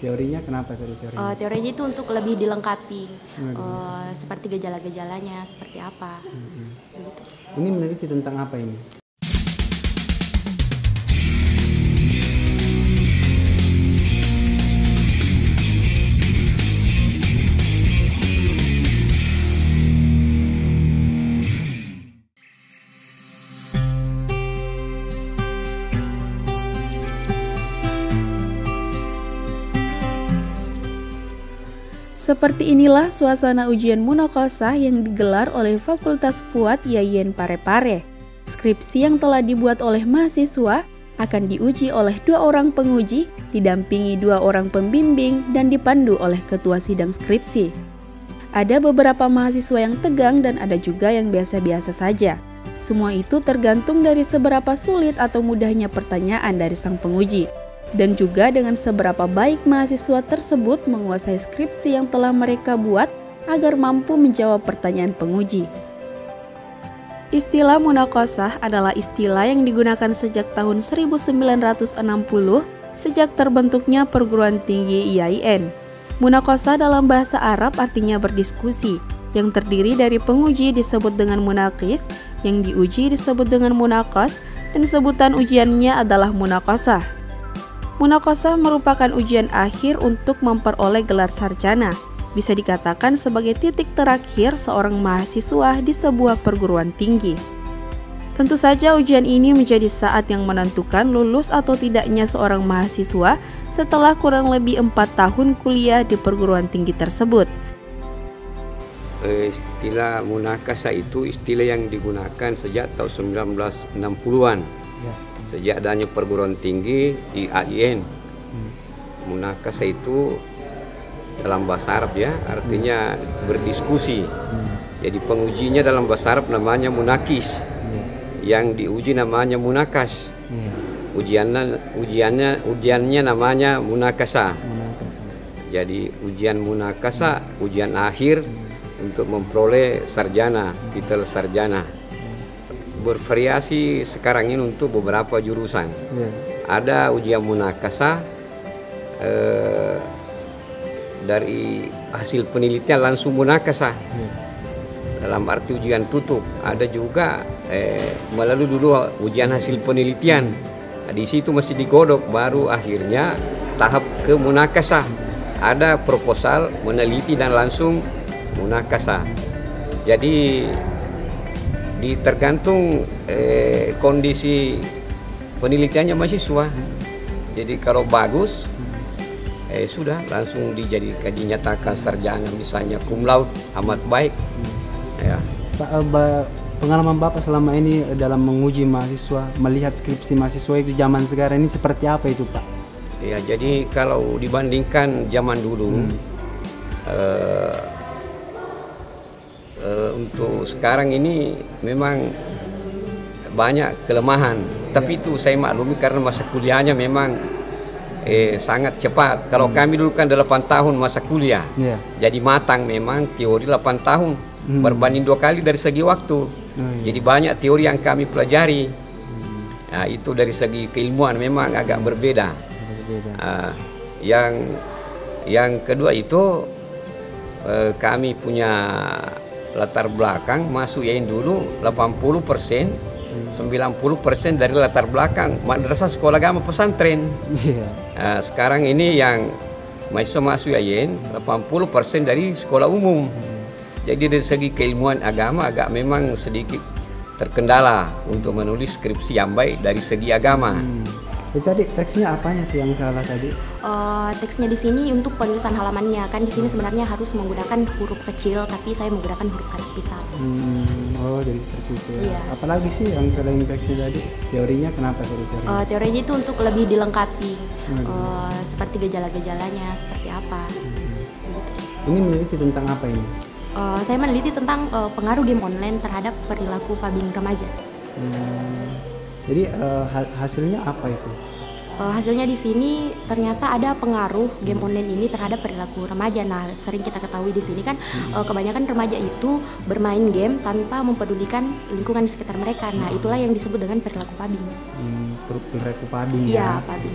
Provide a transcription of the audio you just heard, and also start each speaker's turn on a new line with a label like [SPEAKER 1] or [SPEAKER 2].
[SPEAKER 1] Teorinya kenapa tadi teorinya?
[SPEAKER 2] Teorinya itu untuk lebih dilengkapi, seperti gejala-gejalanya seperti apa. Begitu.
[SPEAKER 1] Ini meneliti tentang apa ini?
[SPEAKER 3] Seperti inilah suasana ujian munakosah yang digelar oleh Fakultas Fuad Yayen Parepare. Skripsi yang telah dibuat oleh mahasiswa akan diuji oleh 2 orang penguji, didampingi 2 orang pembimbing, dan dipandu oleh ketua sidang skripsi. Ada beberapa mahasiswa yang tegang dan ada juga yang biasa-biasa saja. Semua itu tergantung dari seberapa sulit atau mudahnya pertanyaan dari sang penguji, dan juga dengan seberapa baik mahasiswa tersebut menguasai skripsi yang telah mereka buat agar mampu menjawab pertanyaan penguji. Istilah munakosah adalah istilah yang digunakan sejak tahun 1960 sejak terbentuknya perguruan tinggi IAIN. Munakosah dalam bahasa Arab artinya berdiskusi, yang terdiri dari penguji disebut dengan munakis, yang diuji disebut dengan munakos, dan sebutan ujiannya adalah munakosah. Munakosah merupakan ujian akhir untuk memperoleh gelar sarjana. Bisa dikatakan sebagai titik terakhir seorang mahasiswa di sebuah perguruan tinggi. Tentu saja ujian ini menjadi saat yang menentukan lulus atau tidaknya seorang mahasiswa setelah kurang lebih 4 tahun kuliah di perguruan tinggi tersebut.
[SPEAKER 4] Istilah munakasah itu istilah yang digunakan sejak tahun 1960-an. Sejak adanya perguruan tinggi IAIN. Munakasah itu dalam bahasa Arab ya, artinya berdiskusi. Jadi pengujinya dalam bahasa Arab namanya munakis. Yang diuji namanya munakas. Ujiannya namanya munakasah. Jadi ujian munakasah, ujian akhir untuk memperoleh sarjana, titel sarjana. Bervariasi sekarang ini untuk beberapa jurusan. Ada ujian munakasah dari hasil penelitian langsung munakasah dalam arti ujian tutup. Ada juga melalui dulu ujian hasil penelitian. Di situ masih digodok baru akhirnya tahap ke munakasah. Ada proposal, meneliti dan langsung munakasah. Jadi tergantung kondisi penelitiannya mahasiswa. Jadi kalau bagus, sudah langsung dinyatakan sarjana, misalnya cum laude, amat baik. Ya.
[SPEAKER 1] Pengalaman Bapak selama ini dalam menguji mahasiswa, melihat skripsi mahasiswa itu zaman sekarang ini seperti apa itu Pak?
[SPEAKER 4] Ya, jadi kalau dibandingkan zaman dulu, untuk sekarang ini memang banyak kelemahan. Tapi itu saya maklumi karena masa kuliahnya memang sangat cepat. Kalau kami dulu kan 8 tahun masa kuliah, jadi matang memang teori 8 tahun berbanding 2 kali dari segi waktu. Jadi banyak teori yang kami pelajari. Nah, itu dari segi keilmuan memang agak berbeda. Yang kedua itu kami punya latar belakang masuk IAIN dulu 80%, 90% dari latar belakang madrasah sekolah agama pesantren. Sekarang ini yang mahasiswa masuk IAIN 80% dari sekolah umum. Jadi dari segi keilmuan agama agak memang sedikit terkendala untuk menulis skripsi yang baik dari segi agama.
[SPEAKER 1] Tadi teksnya apanya sih yang salah tadi?
[SPEAKER 2] Teksnya di sini untuk penulisan halamannya, kan di sini sebenarnya harus menggunakan huruf kecil, tapi saya menggunakan huruf kapital.
[SPEAKER 1] Oh, jadi seperti itu.
[SPEAKER 2] Iya.
[SPEAKER 1] Apalagi sih yang selain teksnya tadi? Teorinya kenapa tadi teorinya?
[SPEAKER 2] Teorinya itu untuk lebih dilengkapi, seperti gejala-gejalanya seperti apa.
[SPEAKER 1] Ini meneliti tentang apa ini?
[SPEAKER 2] Saya meneliti tentang pengaruh game online terhadap perilaku pabing remaja.
[SPEAKER 1] Jadi hasilnya apa itu?
[SPEAKER 2] Hasilnya di sini ternyata ada pengaruh game online ini terhadap perilaku remaja. Nah, sering kita ketahui di sini kan kebanyakan remaja itu bermain game tanpa mempedulikan lingkungan di sekitar mereka. Nah, itulah yang disebut dengan perilaku pabing.
[SPEAKER 1] Perilaku pabing.
[SPEAKER 2] Iya, pabing.